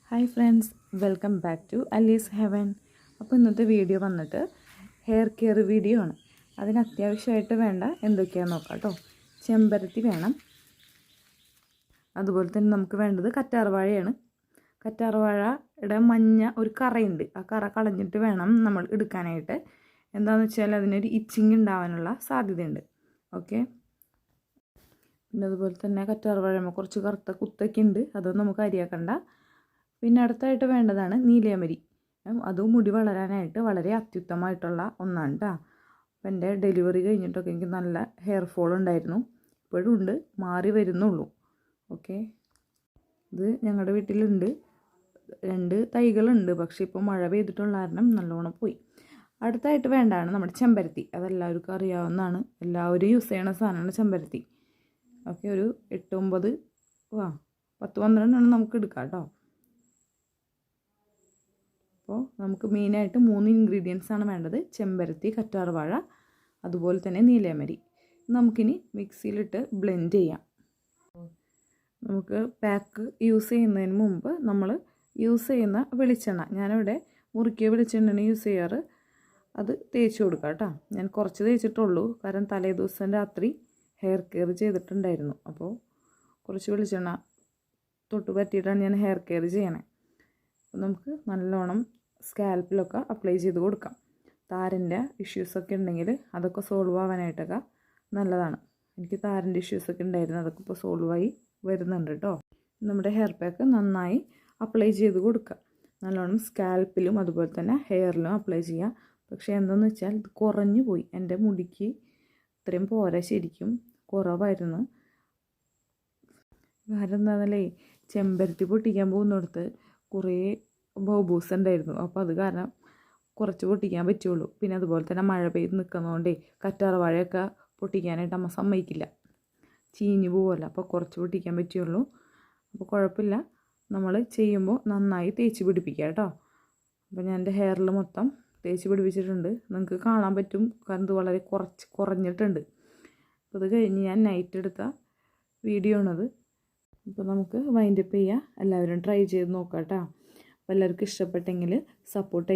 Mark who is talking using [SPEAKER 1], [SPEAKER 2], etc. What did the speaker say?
[SPEAKER 1] Hi friends, welcome back to Ali's heaven. അപ്പോൾ ഇന്നത്തെ video വന്നിട്ട് ഹെയർ കെയർ വീഡിയോ ആണ്. അതിന് അത്യാവശ്യമായിട്ട് വേണ്ട എന്തൊക്കെയാണെന്ന് നോക്കാം കേട്ടോ. ചെമ്പരത്തി വേണം, അതുപോലെ തന്നെ നമുക്ക് വേണ്ടത് കറ്റാർവാഴയാണ്. കറ്റാർവാഴയുടെ മഞ്ഞ ഒരു കറയുണ്ട്, ആ കറ കളഞ്ഞിട്ട് വേണം നമ്മൾ എടുക്കാനായിട്ട്. എന്താണെന്ന് വെച്ചാൽ അതിനൊരു ഇച്ചിങ് ഉണ്ടാവാനുള്ള സാധ്യതയുണ്ട്. ഓക്കെ, പിന്നെ അതുപോലെ തന്നെ കറ്റാർവാഴ കുറച്ച് കറുത്ത കുത്തൊക്കെ ഉണ്ട്, അതൊന്നും നമുക്ക് അരിയാക്കണ്ട. പിന്നെ അടുത്തായിട്ട് വേണ്ടതാണ് നീലയമരി. അതും മുടി വളരാനായിട്ട് വളരെ അത്യുത്തമമായിട്ടുള്ള ഒന്നാണ് കേട്ടോ. അപ്പം എൻ്റെ ഡെലിവറി കഴിഞ്ഞിട്ടൊക്കെ എനിക്ക് നല്ല ഹെയർ ഫോൾ ഉണ്ടായിരുന്നു, ഇപ്പോഴും ഉണ്ട്, മാറി വരുന്നുള്ളൂ. ഓക്കെ, ഇത് ഞങ്ങളുടെ വീട്ടിലുണ്ട്, 2 തൈകളുണ്ട്, പക്ഷേ ഇപ്പോൾ മഴ പെയ്തിട്ടുള്ള കാരണം നല്ലോണം പോയി. അടുത്തായിട്ട് വേണ്ടതാണ് നമ്മുടെ ചെമ്പരത്തി. അതെല്ലാവർക്കും അറിയാവുന്നതാണ്, എല്ലാവരും യൂസ് ചെയ്യണ സാധനമാണ് ചെമ്പരത്തി. ഓക്കെ, ഒരു 8-9 10-12 നമുക്ക് എടുക്കാം കേട്ടോ. അപ്പോൾ നമുക്ക് മെയിനായിട്ട് 3 ഇൻഗ്രീഡിയൻസ് ആണ് വേണ്ടത്: ചെമ്പരത്തി, കറ്റാർവാഴ, അതുപോലെ തന്നെ നീലയമരി. നമുക്കിനി മിക്സിയിലിട്ട് ബ്ലെൻഡ് ചെയ്യാം. നമുക്ക് പാക്ക് യൂസ് ചെയ്യുന്നതിന് മുമ്പ് നമ്മൾ യൂസ് ചെയ്യുന്ന വെളിച്ചെണ്ണ, ഞാനിവിടെ മുറുക്കിയ വെളിച്ചെണ്ണയാണ് യൂസ് ചെയ്യാറ്, അത് തേച്ച് കൊടുക്കാം കേട്ടോ. ഞാൻ കുറച്ച് തേച്ചിട്ടുള്ളൂ, കാരണം തലേ ദിവസം രാത്രി ഹെയർ കെയർ ചെയ്തിട്ടുണ്ടായിരുന്നു. അപ്പോൾ കുറച്ച് വെളിച്ചെണ്ണ തൊട്ട് പറ്റിയിട്ടാണ് ഞാൻ ഹെയർ കെയർ ചെയ്യണേ. അപ്പോൾ നമുക്ക് നല്ലോണം സ്കാൽപ്പിലൊക്കെ അപ്ലൈ ചെയ്ത് കൊടുക്കാം. താരൻ്റെ ഇഷ്യൂസൊക്കെ ഉണ്ടെങ്കിൽ അതൊക്കെ സോൾവ് ആവാനായിട്ടൊക്കെ നല്ലതാണ്. എനിക്ക് താരൻ്റെ ഇഷ്യൂസൊക്കെ ഉണ്ടായിരുന്നു, അതൊക്കെ ഇപ്പോൾ സോൾവായി വരുന്നുണ്ട് കേട്ടോ. നമ്മുടെ ഹെയർ പാക്ക് നന്നായി അപ്ലൈ ചെയ്ത് കൊടുക്കുക. നല്ലോണം സ്കാൽപ്പിലും അതുപോലെ തന്നെ ഹെയറിലും അപ്ലൈ ചെയ്യുക. പക്ഷേ എന്താണെന്ന് വെച്ചാൽ ഇത് കുറഞ്ഞു പോയി, എൻ്റെ മുടിക്ക് ഇത്രയും പോരാ, ശരിക്കും കുറവായിരുന്നു. കാരണം എന്താണെന്നല്ലേ, ചെമ്പരത്തി പൊട്ടിക്കാൻ പോകുന്നിടത്ത് കുറേ ബോബൂസ് ഉണ്ടായിരുന്നു, അപ്പോൾ അത് കാരണം കുറച്ച് പൊട്ടിക്കാൻ പറ്റുള്ളൂ. പിന്നെ അതുപോലെ തന്നെ മഴ പെയ്ത് നിൽക്കുന്നതുകൊണ്ടേ കറ്റാർവാഴയൊക്കെ പൊട്ടിക്കാനായിട്ട് അമ്മ സമ്മതിക്കില്ല, ചീഞ്ഞു പോവുമല്ലോ, അപ്പോൾ കുറച്ച് പൊട്ടിക്കാൻ പറ്റുള്ളൂ. അപ്പോൾ കുഴപ്പമില്ല, നമ്മൾ ചെയ്യുമ്പോൾ നന്നായി തേച്ച് പിടിപ്പിക്കുക കേട്ടോ. അപ്പോൾ ഞാൻ എൻ്റെ ഹെയറിൽ മൊത്തം തേച്ച് പിടിപ്പിച്ചിട്ടുണ്ട്, നിങ്ങൾക്ക് കാണാൻ പറ്റും, കാരണം ഇത് വളരെ കുറഞ്ഞിട്ടുണ്ട്. അപ്പോൾ ഇത് കഴിഞ്ഞ് ഞാൻ നൈറ്റ് എടുത്ത വീഡിയോ ആണത്. അപ്പോൾ നമുക്ക് വൈൻഡപ്പ് ചെയ്യാം. എല്ലാവരും ട്രൈ ചെയ്ത് നോക്കാം കേട്ടോ. അപ്പോൾ എല്ലാവർക്കും ഇഷ്ടപ്പെട്ടെങ്കിൽ സപ്പോർട്ട്